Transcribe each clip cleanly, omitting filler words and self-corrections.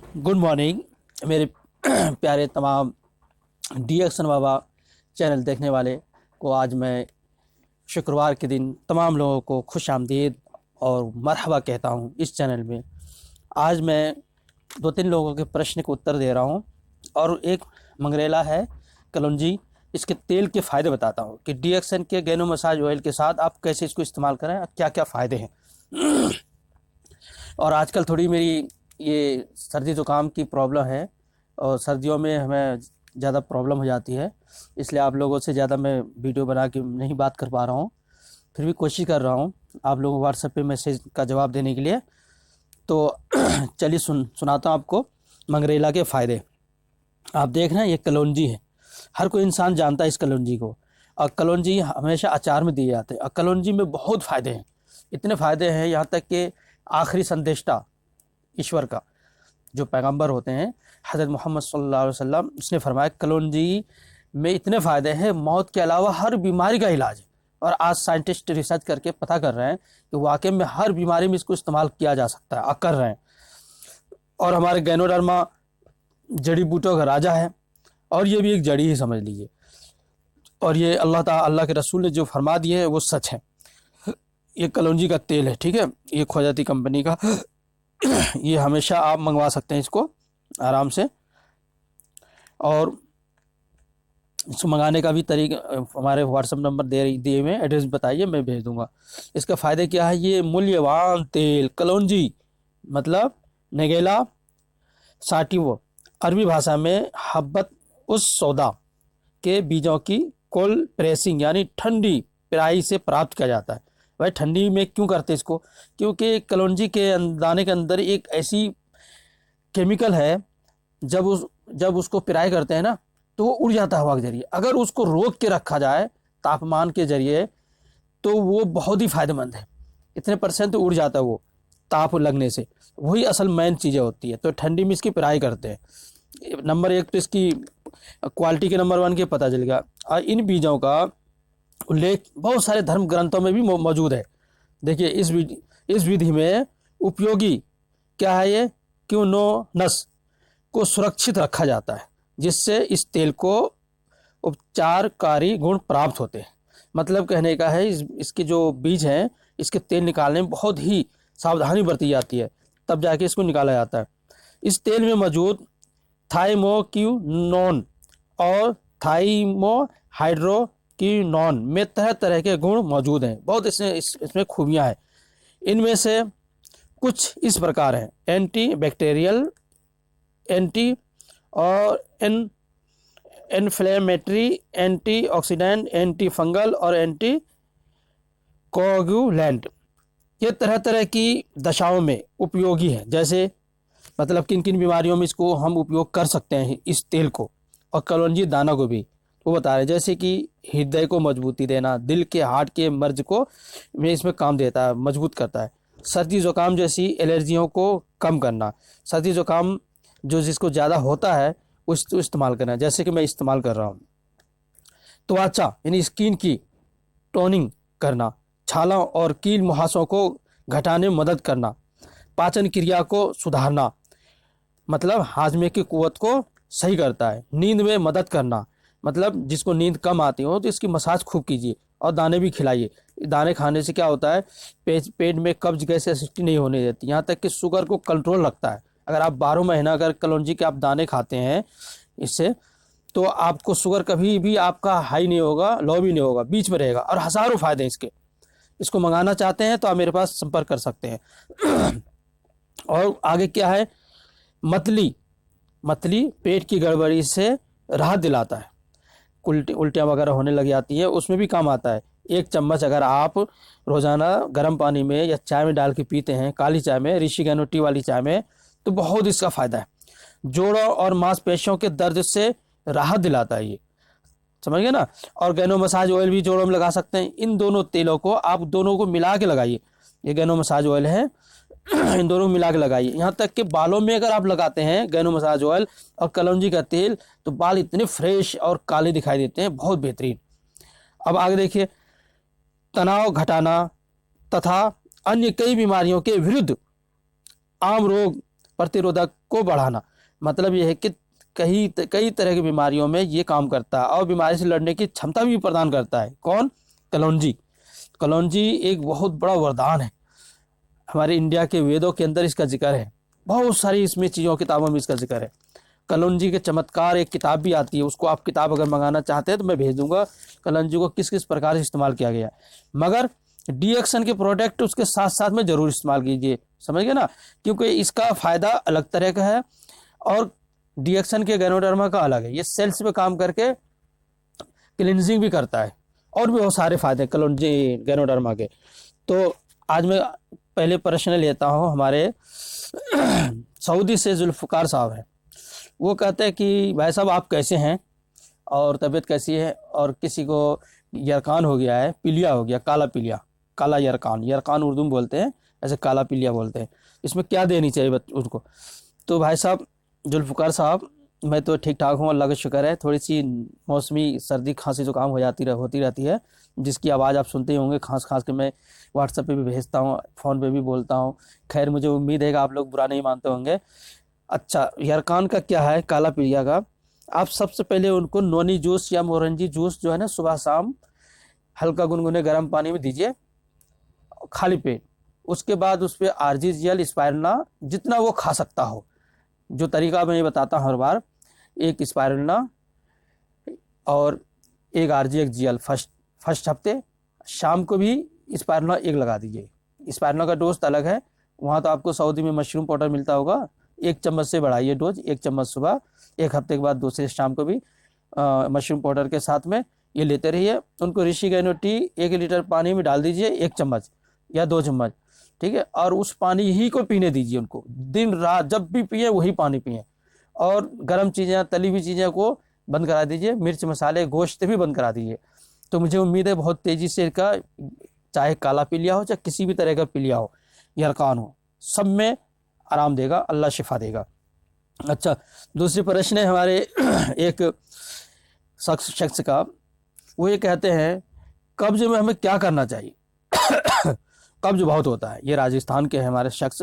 Good morning मेरे प्यारे तमाम डी एक्शन बाबा चैनल देखने वाले को। आज मैं शुक्रवार के दिन तमाम लोगों को खुश आमदीद और मरहबा कहता हूँ इस चैनल में। आज मैं दो तीन लोगों के प्रश्न के उत्तर दे रहा हूँ और एक मंगरेला है कलौंजी, इसके तेल के फ़ायदे बताता हूँ कि डी एक्शन के गैनो मसाज ऑयल के साथ आप कैसे इसको इस्तेमाल करें और क्या क्या फ़ायदे हैं। और आजकल थोड़ी मेरी ये सर्दी ज़ुकाम की प्रॉब्लम है और सर्दियों में हमें ज़्यादा प्रॉब्लम हो जाती है, इसलिए आप लोगों से ज़्यादा मैं वीडियो बना के नहीं बात कर पा रहा हूँ। फिर भी कोशिश कर रहा हूँ आप लोगों को व्हाट्सएप पे मैसेज का जवाब देने के लिए। तो चलिए सुनाता हूँ आपको मंगरेला के फ़ायदे। आप देख रहे हैं ये कलौंजी है, हर कोई इंसान जानता है इस कलौंजी को, और कलौंजी हमेशा अचार में दिए जाते हैं। और कलौंजी में बहुत फ़ायदे हैं, इतने फ़ायदे हैं यहाँ तक कि आखिरी संदेष्टा ईश्वर का जो पैगंबर होते हैं हज़रत मोहम्मद सल्लल्लाहु अलैहि वसल्लम, उसने फरमाया कलौंजी में इतने फ़ायदे हैं, मौत के अलावा हर बीमारी का इलाज है। और आज साइंटिस्ट रिसर्च करके पता कर रहे हैं कि वाकई में हर बीमारी में इसको इस्तेमाल किया जा सकता है, और कर रहे हैं। और हमारे गैनोडर्मा जड़ी बूटियों का राजा है, और ये भी एक जड़ी ही समझ लीजिए। और ये अल्लाह के रसूल ने जो फरमा दिए है वो सच है। ये कलौंजी का तेल है, ठीक है, ये खोजाती कंपनी का। ये हमेशा आप मंगवा सकते हैं इसको आराम से, और इसको मंगाने का भी तरीका हमारे व्हाट्सएप नंबर दिए हुए, एड्रेस बताइए मैं भेज दूंगा। इसका फ़ायदे क्या है, ये मूल्यवान तेल कलौंजी मतलब नेगेला साटिवो, अरबी भाषा में हब्बत उस सौदा के बीजों की कोल्ड प्रेसिंग यानी ठंडी पेराई से प्राप्त किया जाता है। भाई ठंडी में क्यों करते इसको, क्योंकि कलौंजी के दाने के अंदर एक ऐसी केमिकल है, जब उसको पेराई करते हैं ना तो वो उड़ जाता है हवा के जरिए। अगर उसको रोक के रखा जाए तापमान के जरिए तो वो बहुत ही फ़ायदेमंद है। इतने परसेंट तो उड़ जाता है वो ताप लगने से, वही असल मेन चीज़ें होती है। तो ठंडी में इसकी पेराई करते हैं। नंबर एक तो इसकी क्वालिटी के नंबर वन के पता चलेगा। और इन बीजों का उल्लेख बहुत सारे धर्म ग्रंथों में भी मौजूद है। देखिए इस विधि में उपयोगी क्या है, ये क्यूनोनस को सुरक्षित रखा जाता है, जिससे इस तेल को उपचारकारी गुण प्राप्त होते हैं। मतलब कहने का है इसके जो बीज हैं इसके तेल निकालने में बहुत ही सावधानी बरती जाती है, तब जाके इसको निकाला जाता है। इस तेल में मौजूद थाइमोक्यूनोन और थाइमोहाइड्रोक्विनोन में तरह तरह के गुण मौजूद हैं। बहुत इसमें खूबियाँ हैं। इनमें से कुछ इस प्रकार हैं: एंटी बैक्टीरियल, एंटी और इन्फ्लेमेटरी, एंटीऑक्सीडेंट, एंटी फंगल और एंटी कोगुलेंट। ये तरह तरह की दशाओं में उपयोगी है। जैसे मतलब किन किन बीमारियों में इसको हम उपयोग कर सकते हैं इस तेल को, और कलौंजी दाना को भी वो बता रहे हैं। जैसे कि हृदय को मजबूती देना, दिल के हार्ट के मर्ज को में इसमें काम देता है, मजबूत करता है। सर्दी ज़ुकाम जैसी एलर्जियों को कम करना, सर्दी ज़ुकाम जो जिसको ज़्यादा होता है उसको इस्तेमाल करना, जैसे कि मैं इस्तेमाल कर रहा हूँ। त्वचा यानी स्किन की टोनिंग करना, छालों और कील मुहासों को घटाने में मदद करना, पाचन क्रिया को सुधारना मतलब हाजमे की कुव्वत को सही करता है। नींद में मदद करना, मतलब जिसको नींद कम आती हो तो इसकी मसाज खूब कीजिए और दाने भी खिलाइए। दाने खाने से क्या होता है, पेट में कब्ज गैस एसिडिटी नहीं होने देती, यहाँ तक कि शुगर को कंट्रोल रखता है। अगर आप 12 महीना अगर कलौंजी के आप दाने खाते हैं इससे, तो आपको शुगर कभी भी आपका हाई नहीं होगा, लो भी नहीं होगा, बीच में रहेगा। और हज़ारों फ़ायदे इसके। इसको मंगाना चाहते हैं तो आप मेरे पास संपर्क कर सकते हैं। और आगे क्या है, मतली पेट की गड़बड़ी से राहत दिलाता है। उल्टियाँ वगैरह होने लग जाती है, उसमें भी काम आता है। 1 चम्मच अगर आप रोज़ाना गर्म पानी में या चाय में डाल के पीते हैं, काली चाय में, ऋषि गैनो टी वाली चाय में, तो बहुत इसका फ़ायदा है। जोड़ों और मांसपेशियों के दर्द से राहत दिलाता है ये, समझ गए ना। और गैनो मसाज ऑयल भी जोड़ों में लगा सकते हैं। इन दोनों तेलों को आप दोनों को मिला के लगाइए। ये गैनो मसाज ऑयल है, इन दोनों को मिला के लगाइए। यहाँ तक कि बालों में अगर आप लगाते हैं गैनो मसाज ऑयल और कलौंजी का तेल तो बाल इतने फ्रेश और काले दिखाई देते हैं, बहुत बेहतरीन। अब आगे देखिए, तनाव घटाना तथा अन्य कई बीमारियों के विरुद्ध आम रोग प्रतिरोधक को बढ़ाना। मतलब ये है कि कई तरह की बीमारियों में ये काम करता है और बीमारी से लड़ने की क्षमता भी प्रदान करता है। कौन? कलौंजी। कलौंजी एक बहुत बड़ा वरदान है। हमारे इंडिया के वेदों के अंदर इसका जिक्र है, बहुत सारी इसमें चीज़ों किताबों में इसका जिक्र है। कलौंजी के चमत्कार एक किताब भी आती है, उसको आप किताब अगर मंगाना चाहते हैं तो मैं भेज दूंगा, कलौंजी को किस किस प्रकार से इस्तेमाल किया गया। मगर डीएक्शन के प्रोडक्ट उसके साथ साथ में ज़रूर इस्तेमाल कीजिए, समझ गए ना, क्योंकि इसका फ़ायदा अलग तरह का है और डीएक्शन के गैनोडर्मा का अलग है। ये सेल्स पे काम करके क्लिनजिंग भी करता है और भी बहुत सारे फायदे कलौंजी गैनोडर्मा के। तो आज मैं पहले प्रश्न लेता हूँ, हमारे सऊदी से जुल्फ़िकार साहब हैं। वो कहते हैं कि भाई साहब आप कैसे हैं और तबीयत कैसी है, और किसी को यरकान हो गया है, पीलिया हो गया, काला पीलिया, काला यरकान, यरकान उर्दू में बोलते हैं, ऐसे काला पीलिया बोलते हैं, इसमें क्या देनी चाहिए उनको। तो भाई साहब जुल्फ़िकार साहब, मैं तो ठीक ठाक हूँ, अल्लाह का शुक्र है। थोड़ी सी मौसमी सर्दी खांसी जुकाम होती रहती है, जिसकी आवाज़ आप सुनते ही होंगे, खांस खांस के मैं व्हाट्सएप पे भी भेजता हूँ, फ़ोन पे भी बोलता हूँ। खैर मुझे उम्मीद है कि आप लोग बुरा नहीं मानते होंगे। अच्छा, यरकान का क्या है, काला पीलिया का, आप सबसे पहले उनको नोनी जूस या मोरंजी जूस जो है ना, सुबह शाम हल्का गुनगुने गर्म पानी में दीजिए खाली पेट। उसके बाद उस पर आरजी जेल, स्पायरुलिना, जितना वो खा सकता हो, जो तरीका मैं ये बताता हूँ हर बार, एक स्पायरुलिना और एक आरजी एक जीएल फर्स्ट हफ्ते, शाम को भी स्पायरुलिना एक लगा दीजिए। स्पायरुलिना का डोज अलग है, वहाँ तो आपको सऊदी में मशरूम पाउडर मिलता होगा, 1 चम्मच से बढ़ाइए डोज, 1 चम्मच सुबह, 1 हफ्ते के बाद दूसरे शाम को भी मशरूम पाउडर के साथ में ये लेते रहिए। उनको ऋषि गैनो टी 1 लीटर पानी में डाल दीजिए, 1 चम्मच या 2 चम्मच, ठीक है, और उस पानी ही को पीने दीजिए उनको, दिन रात जब भी पिए वही पानी पिए। और गर्म चीज़ें, तली हुई चीज़ें को बंद करा दीजिए, मिर्च मसाले गोश्त भी बंद करा दीजिए। तो मुझे उम्मीद है बहुत तेज़ी से इसका, चाहे काला पीलिया हो चाहे किसी भी तरह का पीलिया हो, यरकान हो, सब में आराम देगा, अल्लाह शिफा देगा। अच्छा, दूसरी प्रश्न है हमारे एक शख्स का, वो ये कहते हैं कब्ज में हमें क्या करना चाहिए। कब्ज बहुत होता है, ये राजस्थान के हैं हमारे शख्स।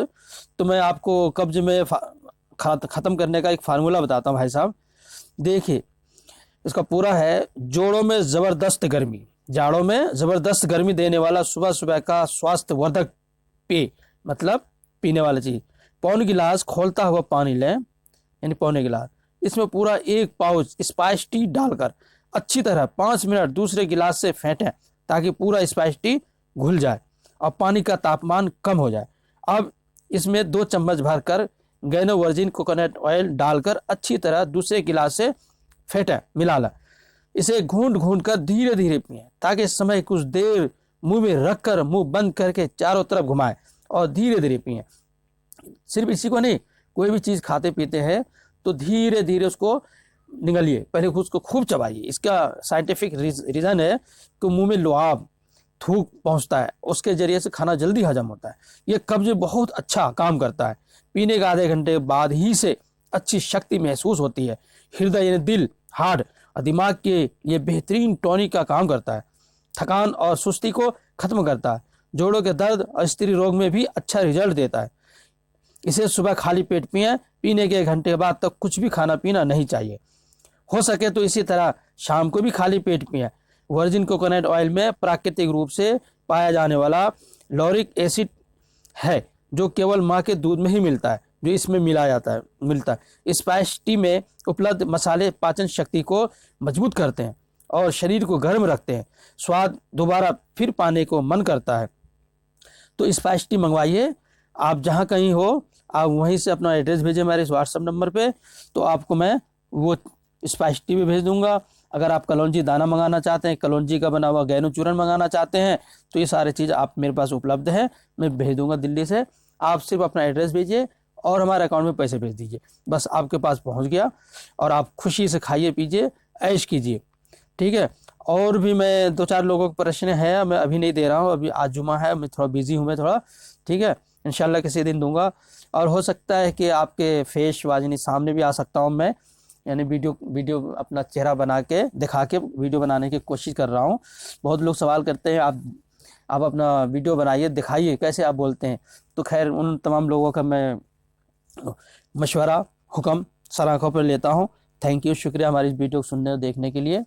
तो मैं आपको कब्ज में ख़त्म करने का एक फार्मूला बताता हूँ भाई साहब। देखिए, इसका पूरा है, जोड़ों में ज़बरदस्त गर्मी, जाड़ों में ज़बरदस्त गर्मी देने वाला सुबह सुबह का स्वास्थ्यवर्धक पेय, मतलब पीने वाली चीज़, पौन गिलास खोलता हुआ पानी लें, यानी पौने गिलास, इसमें पूरा 1 पाउच स्पाइस टी डालकर अच्छी तरह 5 मिनट दूसरे गिलास से फेंटें, ताकि पूरा स्पाइस टी घुल जाए और पानी का तापमान कम हो जाए। अब इसमें 2 चम्मच भरकर गैनो वर्जिन कोकोनट ऑयल डालकर अच्छी तरह दूसरे गिलास से फेंटें, मिला लें। इसे घूंट घूंट कर धीरे धीरे पिएं, ताकि इस समय कुछ देर मुंह में रखकर मुंह बंद करके चारों तरफ घुमाएं और धीरे धीरे पिएं। सिर्फ इसी को नहीं, कोई भी चीज़ खाते पीते हैं तो धीरे धीरे उसको निगलिए, पहले उसको खूब चबाइए। इसका साइंटिफिक रीज़न है कि मुंह में लुआब, थूक पहुंचता है, उसके जरिए से खाना जल्दी हजम होता है। ये कब्ज बहुत अच्छा काम करता है। पीने के आधे घंटे बाद ही से अच्छी शक्ति महसूस होती है। हृदय यानी दिल, हार्ट और दिमाग के लिए बेहतरीन टॉनिक का काम करता है। थकान और सुस्ती को खत्म करता है। जोड़ों के दर्द और स्त्री रोग में भी अच्छा रिजल्ट देता है। इसे सुबह खाली पेट पिएं, पीने के 1 घंटे बाद तक कुछ भी खाना पीना नहीं चाहिए। हो सके तो इसी तरह शाम को भी खाली पेट पिएं। वर्जिन कोकोनट ऑयल में प्राकृतिक रूप से पाया जाने वाला लॉरिक एसिड है, जो केवल माँ के दूध में ही मिलता है, जो इसमें मिलता है। स्पाइस टी में उपलब्ध मसाले पाचन शक्ति को मजबूत करते हैं और शरीर को गर्म रखते हैं। स्वाद दोबारा फिर पाने को मन करता है। तो स्पाइस टी मंगवाइए, आप जहाँ कहीं हो, आप वहीं से अपना एड्रेस भेजें मेरे इस व्हाट्सएप नंबर पे, तो आपको मैं वो स्पाइस टी भी भेज दूंगा। अगर आप कलौंजी दाना मंगाना चाहते हैं, कलौंजी का बना हुआ गैनो चूरन मंगाना चाहते हैं, तो ये सारी चीज़ आप मेरे पास उपलब्ध है, मैं भेज दूंगा दिल्ली से। आप सिर्फ अपना एड्रेस भेजिए और हमारे अकाउंट में पैसे भेज दीजिए, बस आपके पास पहुंच गया और आप खुशी से खाइए पीजिए, ऐश कीजिए, ठीक है। और भी मैं 2-4 लोगों के प्रश्न है, मैं अभी नहीं दे रहा हूँ, अभी आज जुमा है, मैं थोड़ा बिजी हूँ, मैं थोड़ा, ठीक है, इंशाल्लाह किसी दिन दूंगा। और हो सकता है कि आपके फेस वाजनी सामने भी आ सकता हूँ मैं, यानी वीडियो अपना चेहरा बना के दिखा के वीडियो बनाने की कोशिश कर रहा हूँ। बहुत लोग सवाल करते हैं आप अपना वीडियो बनाइए, दिखाइए कैसे आप बोलते हैं। तो खैर उन तमाम लोगों का मैं मशवरा हुक्म सर आंखों पर लेता हूँ। थैंक यू, शुक्रिया हमारी इस वीडियो को सुनने और देखने के लिए।